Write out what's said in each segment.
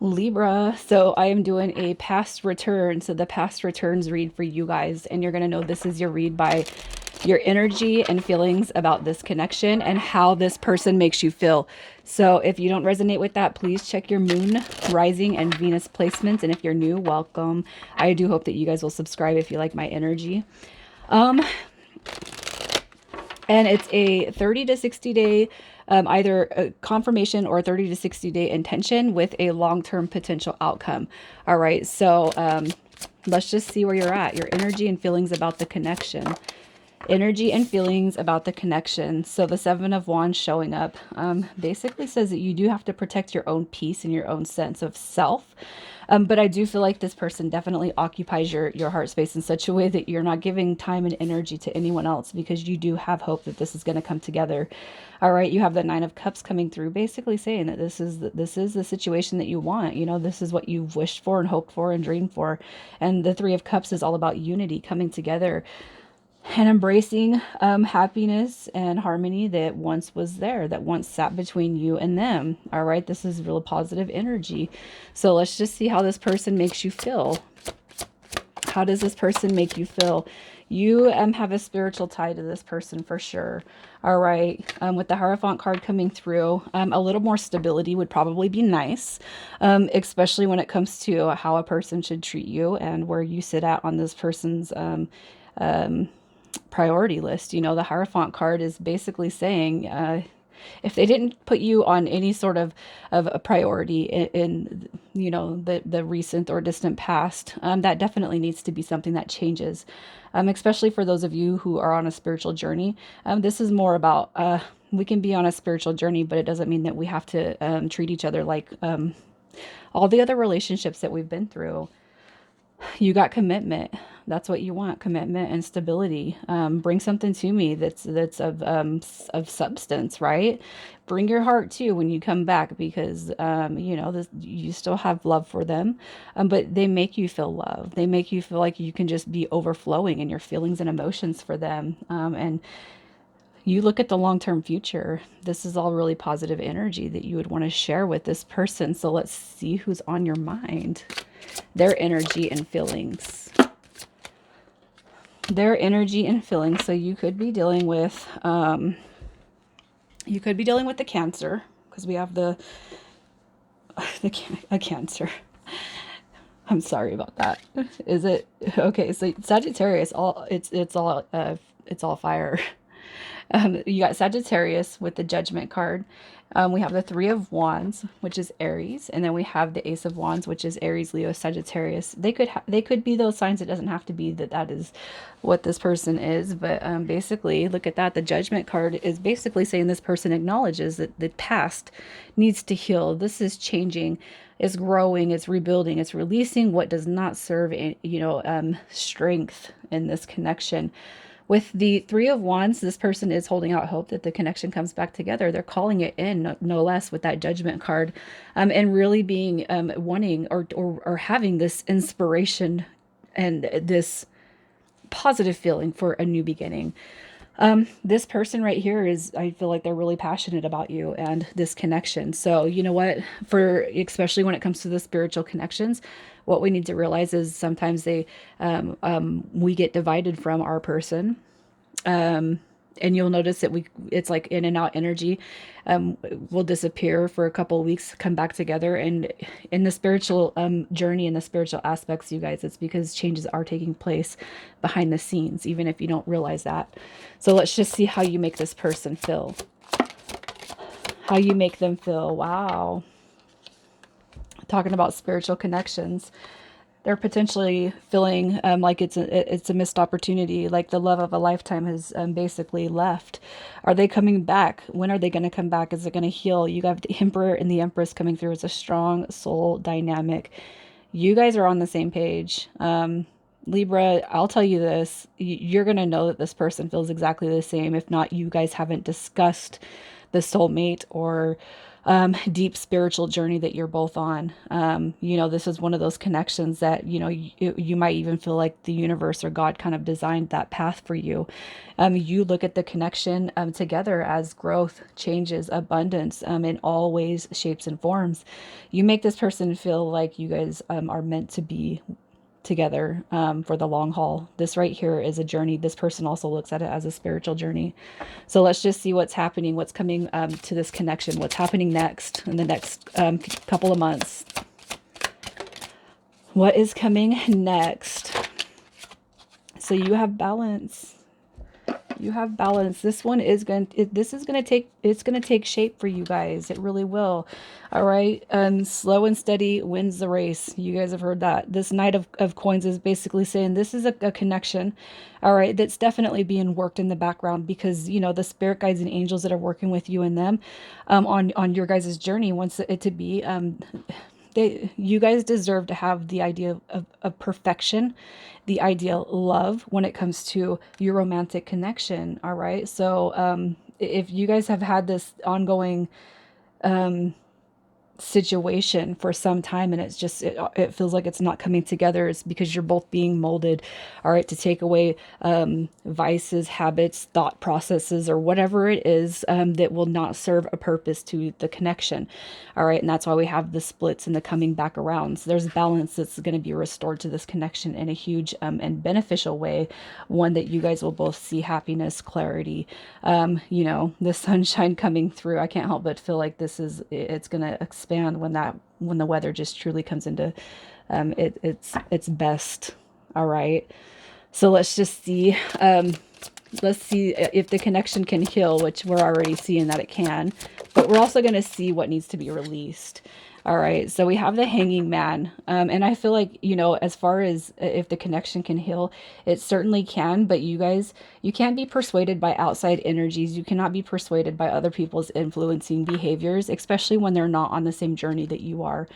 Libra, so I am doing a past return. So the past returns read for you guys, and you're going to know this is your read by your energy and feelings about this connection and how this person makes you feel. So if you don't resonate with that, please check your moon, rising, and Venus placements. And if you're new, welcome. I do hope that you guys will subscribe if you like my energy. Um, and it's a 30 to 60 day either a confirmation or 30 to 60 day intention with a long-term potential outcome. All right, so let's just see where you're at, your energy and feelings about the connection. Energy and feelings about the connection. So the Seven of Wands showing up basically says that you do have to protect your own peace and your own sense of self. But I do feel like this person definitely occupies your heart space in such a way that you're not giving time and energy to anyone else, because you do have hope that this is going to come together. All right, you have the Nine of Cups coming through, basically saying that this is the situation that you want. You know, this is what you've wished for and hoped for and dreamed for. And the Three of Cups is all about unity, coming together and embracing happiness and harmony that once was there, that once sat between you and them. All right, this is real positive energy. So let's just see how this person makes you feel. How does this person make you feel? You have a spiritual tie to this person for sure. All right, with the Hierophant card coming through, a little more stability would probably be nice, especially when it comes to how a person should treat you and where you sit at on this person's priority list. You know, the Hierophant card is basically saying if they didn't put you on any sort of a priority in you know, the recent or distant past, that definitely needs to be something that changes, especially for those of you who are on a spiritual journey. This is more about we can be on a spiritual journey, but it doesn't mean that we have to treat each other like all the other relationships that we've been through. You got commitment. That's what you want, commitment and stability. Bring something to me that's of substance, right? Bring your heart too when you come back, because you know, this, you still have love for them, but they make you feel love. They make you feel like you can just be overflowing in your feelings and emotions for them, and you look at the long-term future. This is all really positive energy that you would want to share with this person. So let's see who's on your mind. Their energy and feelings. Their energy and feelings. So you could be dealing with the Cancer, because we have a Cancer. I'm sorry about that. Is it okay? So Sagittarius, it's all fire. You got Sagittarius with the Judgment card. We have the Three of Wands, which is Aries, and then we have the Ace of Wands, which is Aries, Leo, Sagittarius. They could be those signs. It doesn't have to be that is what this person is, but basically, look at that. The Judgment card is basically saying this person acknowledges that the past needs to heal. This is changing. It's growing. It's rebuilding. It's releasing what does not serve, strength in this connection. With the Three of Wands, this person is holding out hope that the connection comes back together. They're calling it in, no less, with that Judgment card, and really being wanting or having this inspiration and this positive feeling for a new beginning. This person right here is, I feel like they're really passionate about you and this connection. So you know what, for especially when it comes to the spiritual connections, what we need to realize is sometimes we get divided from our person. And you'll notice that it's like in and out energy, will disappear for a couple of weeks, come back together. And in the spiritual journey and the spiritual aspects, you guys, it's because changes are taking place behind the scenes, even if you don't realize that. So let's just see how you make this person feel. How you make them feel. Wow. Talking about spiritual connections. They're potentially feeling like it's a missed opportunity, like the love of a lifetime has basically left. Are they coming back? When are they going to come back? Is it going to heal? You have the Emperor and the Empress coming through. It's a strong soul dynamic. You guys are on the same page. Libra, I'll tell you this, you're going to know that this person feels exactly the same. If not, you guys haven't discussed the soulmate or deep spiritual journey that you're both on. You know, this is one of those connections that, you know, you might even feel like the universe or God kind of designed that path for you. You look at the connection together as growth, changes, abundance in all ways, shapes, and forms. You make this person feel like you guys are meant to be together for the long haul. This right here is a journey. This person also looks at it as a spiritual journey. So let's just see what's happening, what's coming to this connection, what's happening next in the next couple of months. What is coming next? So you have balance. You have balance. This one is going to, this is going to take, it's going to take shape for you guys. It really will. All right. Slow and steady wins the race. You guys have heard that. This Knight of Coins is basically saying this is a connection. All right. That's definitely being worked in the background because, you know, the spirit guides and angels that are working with you and them on your guys' journey wants it to be, you guys deserve to have the idea of perfection, the ideal love when it comes to your romantic connection. All right. So if you guys have had this ongoing situation for some time and it's just it feels like it's not coming together, it's because you're both being molded, all right, to take away vices, habits, thought processes, or whatever it is that will not serve a purpose to the connection. All right, and that's why we have the splits and the coming back around. So there's balance that's going to be restored to this connection in a huge and beneficial way, one that you guys will both see happiness, clarity, you know, the sunshine coming through. I can't help but feel like it's going to expand when the weather just truly comes into its best. All right, so let's just see, let's see if the connection can heal, which we're already seeing that it can, but we're also going to see what needs to be released. All right, so we have the Hanging Man, and I feel like, you know, as far as if the connection can heal, it certainly can, but you guys, you can't be persuaded by outside energies. You cannot be persuaded by other people's influencing behaviors, especially when they're not on the same journey that you are.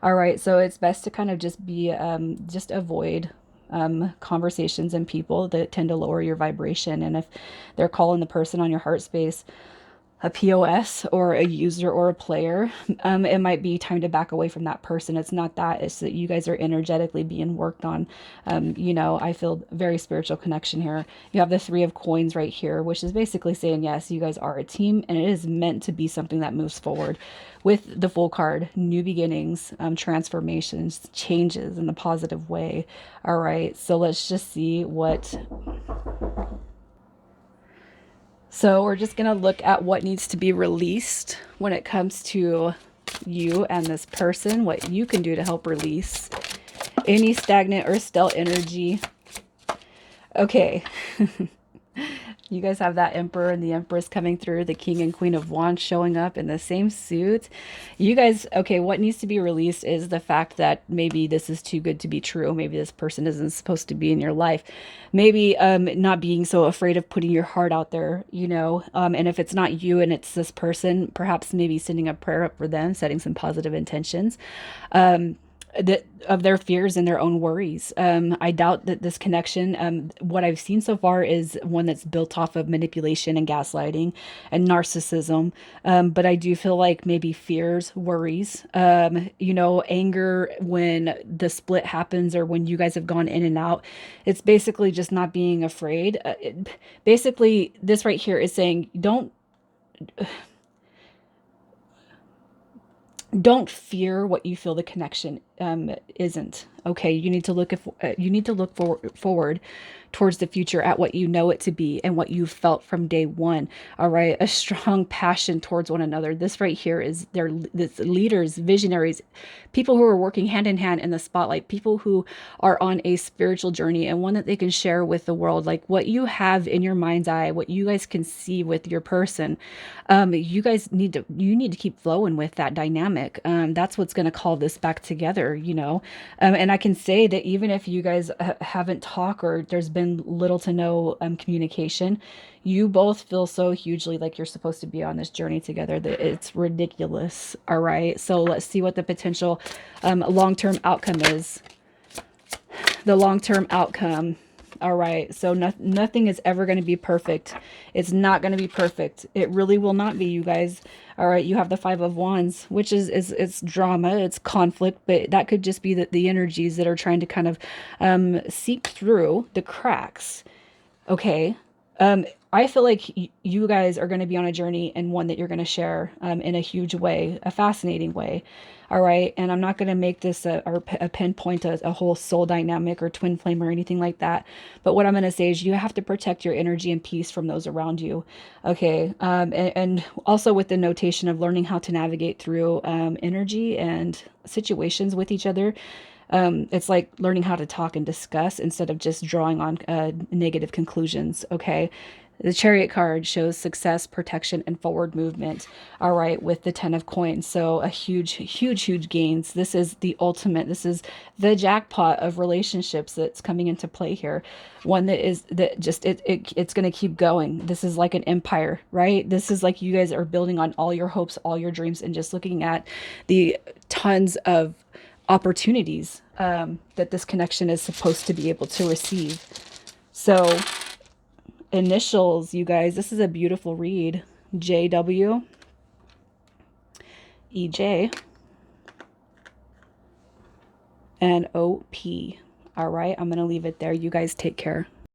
All right, so it's best to kind of just be, just avoid conversations and people that tend to lower your vibration. And if they're calling the person on your heart space a POS or a user or a player, it might be time to back away from that person. It's not that, it's that you guys are energetically being worked on. You know, I feel very spiritual connection here. You have the Three of Coins right here, which is basically saying, yes, you guys are a team and it is meant to be something that moves forward. With the Fool card, new beginnings, transformations, changes in a positive way. All right, so let's just see what... So we're just going to look at what needs to be released when it comes to you and this person, what you can do to help release any stagnant or stale energy. Okay. You guys have that Emperor and the Empress coming through, the King and Queen of Wands showing up in the same suit. You guys, okay, what needs to be released is the fact that maybe this is too good to be true. Maybe this person isn't supposed to be in your life. Maybe not being so afraid of putting your heart out there, you know, and if it's not you and it's this person, perhaps maybe sending a prayer up for them, setting some positive intentions. That of their fears and their own worries. I doubt that this connection, what I've seen so far is one that's built off of manipulation and gaslighting and narcissism. But I do feel like maybe fears, worries, you know, anger when the split happens or when you guys have gone in and out. It's basically just not being afraid. Basically, this right here is saying, don't fear what you feel the connection isn't. Okay, you need to look forward towards the future at what you know it to be and what you felt from day one. All right, a strong passion towards one another. This right here is this leaders, visionaries, people who are working hand in hand in the spotlight, people who are on a spiritual journey and one that they can share with the world, like what you have in your mind's eye, what you guys can see with your person. You guys need to keep flowing with that dynamic. That's what's going to call this back together, you know. And I can say that even if you guys haven't talked or there's been little to no communication, you both feel so hugely like you're supposed to be on this journey together that it's ridiculous. All right, so let's see what the potential long-term outcome is. The long-term outcome. All right. So nothing is ever going to be perfect. It's not going to be perfect. It really will not be, you guys. All right. You have the Five of Wands, which is it's drama, it's conflict, but that could just be the energies that are trying to kind of seep through the cracks. Okay. I feel like you guys are going to be on a journey, and one that you're going to share in a huge way, a fascinating way. All right. And I'm not going to make this a pinpoint, a whole soul dynamic or twin flame or anything like that. But what I'm going to say is you have to protect your energy and peace from those around you. Okay. And also with the notation of learning how to navigate through energy and situations with each other. It's like learning how to talk and discuss instead of just drawing on negative conclusions. Okay. The Chariot card shows success, protection, and forward movement. All right, with the Ten of Coins. So a huge gains. This is the ultimate. This is the jackpot of relationships that's coming into play here. One that is that just it's going to keep going. This is like an empire, right? This is like you guys are building on all your hopes, all your dreams, and just looking at the tons of opportunities that this connection is supposed to be able to receive. So initials, you guys, this is a beautiful read. JW, EJ, and OP. All right, I'm going to leave it there. You guys take care.